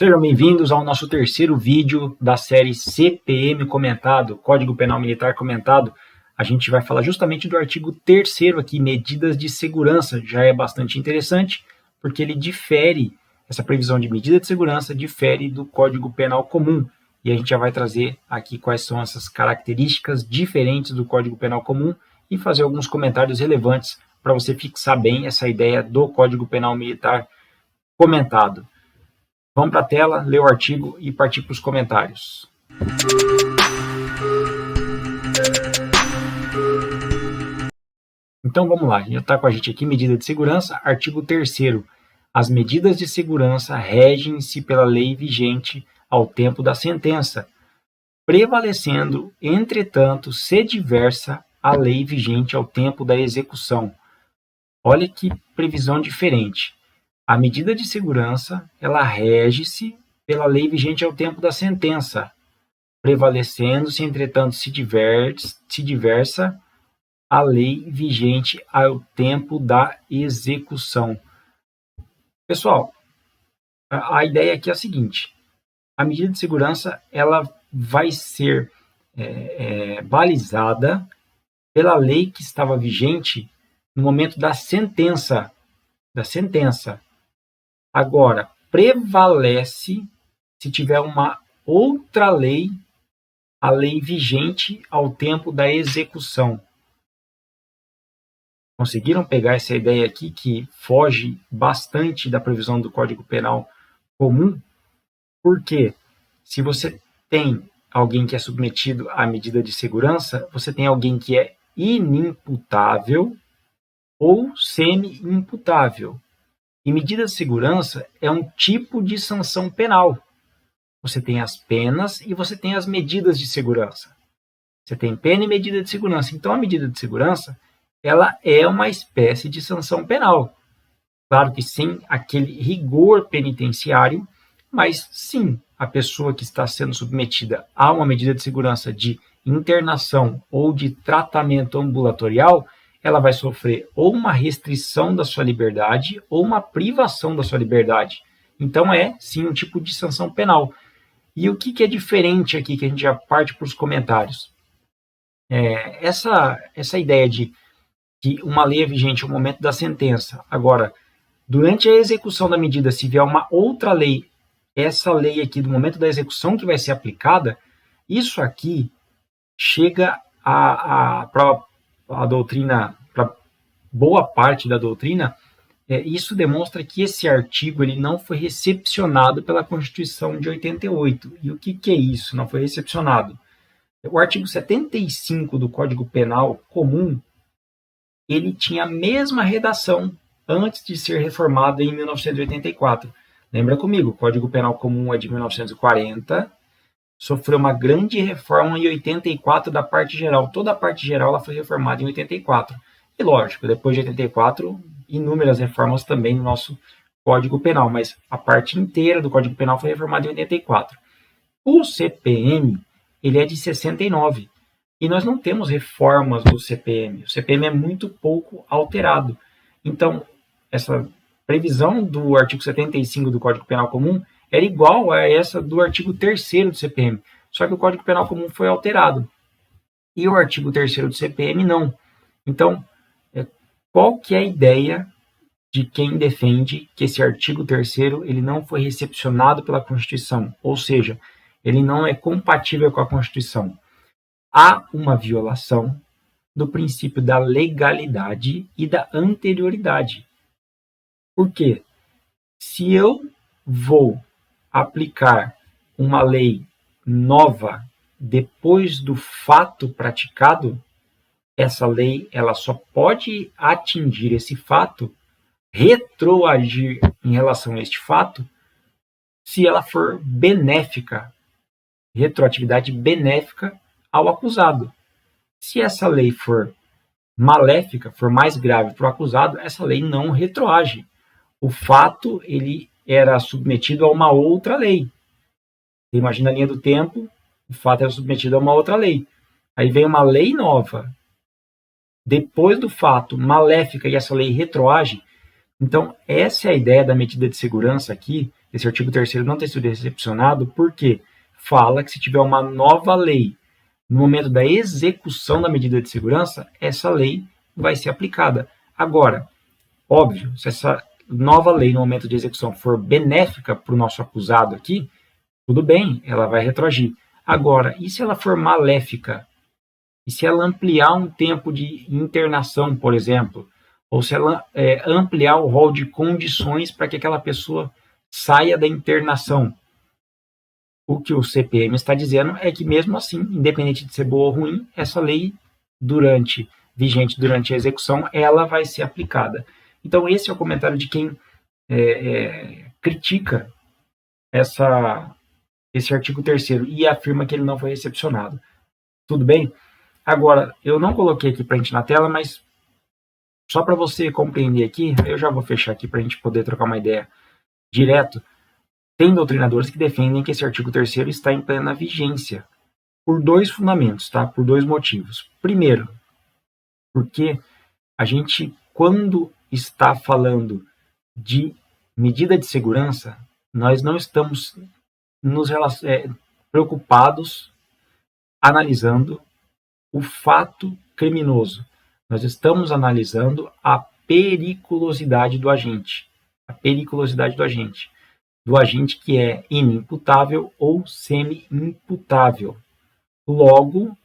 Sejam bem-vindos ao nosso terceiro vídeo da série CPM comentado, Código Penal Militar comentado. A gente vai falar justamente do artigo 3º aqui, medidas de segurança. Já é bastante interessante, porque ele difere, essa previsão de medida de segurança difere do Código Penal comum. E a gente já vai trazer aqui quais são essas características diferentes do Código Penal comum e fazer alguns comentários relevantes para você fixar bem essa ideia do Código Penal Militar comentado. Vamos para a tela, ler o artigo e partir para os comentários. Então vamos lá, já está com a gente aqui, medida de segurança, artigo 3º. As medidas de segurança regem-se pela lei vigente ao tempo da sentença, prevalecendo, entretanto, se diversa a lei vigente ao tempo da execução. Olha que previsão diferente. A medida de segurança, ela rege-se pela lei vigente ao tempo da sentença, prevalecendo-se, entretanto, se diversa a lei vigente ao tempo da execução. Pessoal, a ideia aqui é a seguinte: a medida de segurança ela vai ser balizada pela lei que estava vigente no momento da sentença. Agora, prevalece se tiver uma outra lei, a lei vigente ao tempo da execução. Conseguiram pegar essa ideia aqui que foge bastante da previsão do Código Penal comum? Porque se você tem alguém que é submetido à medida de segurança, você tem alguém que é inimputável ou semi-imputável. E medida de segurança é um tipo de sanção penal. Você tem as penas e você tem as medidas de segurança. Você tem pena e medida de segurança. Então, a medida de segurança ela é uma espécie de sanção penal. Claro que sem aquele rigor penitenciário, mas sim, a pessoa que está sendo submetida a uma medida de segurança de internação ou de tratamento ambulatorial, ela vai sofrer ou uma restrição da sua liberdade ou uma privação da sua liberdade. Então é, sim, um tipo de sanção penal. E o que é diferente aqui, que a gente já parte para os comentários? Essa ideia de que uma lei é vigente no momento da sentença. Agora, durante a execução da medida, se vier uma outra lei, essa lei aqui do momento da execução que vai ser aplicada, isso aqui chega para a doutrina, para boa parte da doutrina, isso demonstra que esse artigo ele não foi recepcionado pela Constituição de 88. E o que é isso? Não foi recepcionado. O artigo 75 do Código Penal comum, ele tinha a mesma redação antes de ser reformado em 1984. Lembra comigo, o Código Penal comum é de 1940, sofreu uma grande reforma em 84 da parte geral. Toda a parte geral ela foi reformada em 84. E lógico, depois de 84, inúmeras reformas também no nosso Código Penal, mas a parte inteira do Código Penal foi reformada em 84. O CPM, ele é de 69. E nós não temos reformas do CPM. O CPM é muito pouco alterado. Então, essa previsão do artigo 75 do Código Penal comum era igual a essa do artigo 3º do CPM. Só que o Código Penal comum foi alterado. E o artigo 3º do CPM não. Então, qual que é a ideia de quem defende que esse artigo 3º ele não foi recepcionado pela Constituição? Ou seja, ele não é compatível com a Constituição. Há uma violação do princípio da legalidade e da anterioridade. Por quê? Se eu vou aplicar uma lei nova depois do fato praticado, essa lei ela só pode atingir esse fato, retroagir em relação a este fato, se ela for benéfica, retroatividade benéfica ao acusado. Se essa lei for maléfica, for mais grave para o acusado, essa lei não retroage. O fato ele era submetido a uma outra lei. Você imagina a linha do tempo, o fato era submetido a uma outra lei. Aí vem uma lei nova, depois do fato, maléfica, e essa lei retroage. Então, essa é a ideia da medida de segurança aqui, esse artigo 3º não ter sido recepcionado, porque fala que se tiver uma nova lei no momento da execução da medida de segurança, essa lei vai ser aplicada. Agora, óbvio, se essa nova lei no momento de execução for benéfica para o nosso acusado aqui, tudo bem, ela vai retroagir. Agora, e se ela for maléfica? E se ela ampliar um tempo de internação, por exemplo? Ou se ela ampliar o rol de condições para que aquela pessoa saia da internação? O que o CPM está dizendo é que, mesmo assim, independente de ser boa ou ruim, essa lei, vigente durante a execução, ela vai ser aplicada. Então, esse é o comentário de quem critica esse artigo 3º e afirma que ele não foi recepcionado. Tudo bem? Agora, eu não coloquei aqui para a gente na tela, mas só para você compreender aqui, eu já vou fechar aqui para a gente poder trocar uma ideia direto. Tem doutrinadores que defendem que esse artigo 3º está em plena vigência, por 2 fundamentos, tá? Por 2 motivos. Primeiro, porque a gente, quando está falando de medida de segurança, nós não estamos preocupados analisando o fato criminoso. Nós estamos analisando a periculosidade do agente. A periculosidade do agente. Do agente que é inimputável ou semi-imputável. Logo,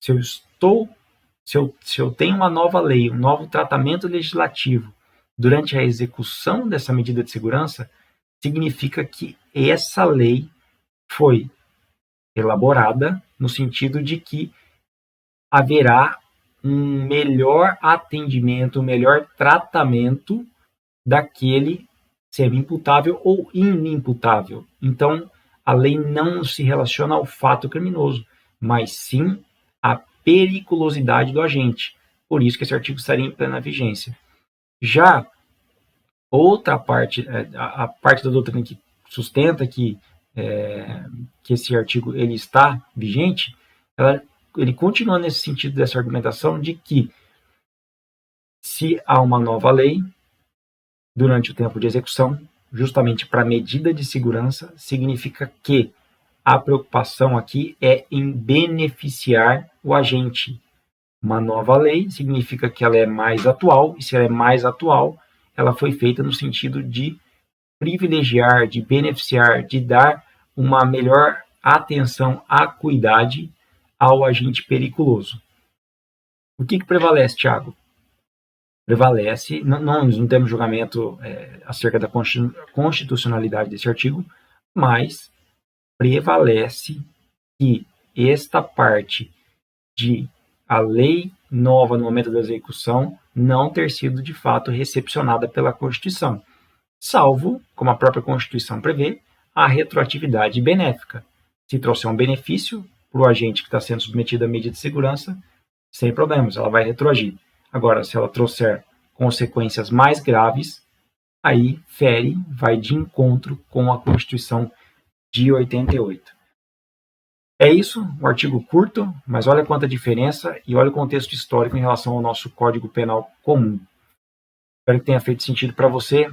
se eu tenho uma nova lei, um novo tratamento legislativo durante a execução dessa medida de segurança, significa que essa lei foi elaborada no sentido de que haverá um melhor atendimento, um melhor tratamento daquele semi-imputável ou inimputável. Então, a lei não se relaciona ao fato criminoso, mas sim à periculosidade do agente. Por isso que esse artigo estaria em plena vigência. Já outra parte, a parte da doutrina que sustenta que esse artigo ele está vigente, ele continua nesse sentido dessa argumentação de que se há uma nova lei durante o tempo de execução, justamente para medida de segurança, significa que a preocupação aqui é em beneficiar o agente. Uma nova lei significa que ela é mais atual, e se ela é mais atual, ela foi feita no sentido de privilegiar, de beneficiar, de dar uma melhor atenção, acuidade ao agente periculoso. O que prevalece, Thiago? Prevalece, nós não temos julgamento acerca da constitucionalidade desse artigo, mas prevalece que esta parte de a lei nova no momento da execução não ter sido de fato recepcionada pela Constituição, salvo, como a própria Constituição prevê, a retroatividade benéfica. Se trouxer um benefício para o agente que está sendo submetido à medida de segurança, sem problemas, ela vai retroagir. Agora, se ela trouxer consequências mais graves, aí vai de encontro com a Constituição de 88. É isso, um artigo curto, mas olha quanta diferença e olha o contexto histórico em relação ao nosso Código Penal comum. Espero que tenha feito sentido para você.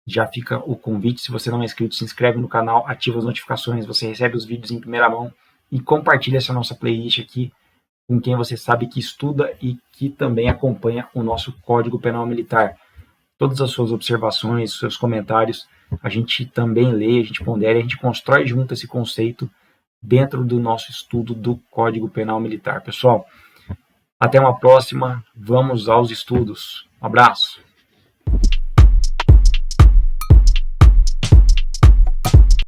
Já fica o convite, se você não é inscrito, se inscreve no canal, ativa as notificações, você recebe os vídeos em primeira mão e compartilha essa nossa playlist aqui com quem você sabe que estuda e que também acompanha o nosso Código Penal Militar. Todas as suas observações, seus comentários, a gente também lê, a gente pondera, a gente constrói junto esse conceito dentro do nosso estudo do Código Penal Militar. Pessoal, até uma próxima, vamos aos estudos. Um abraço!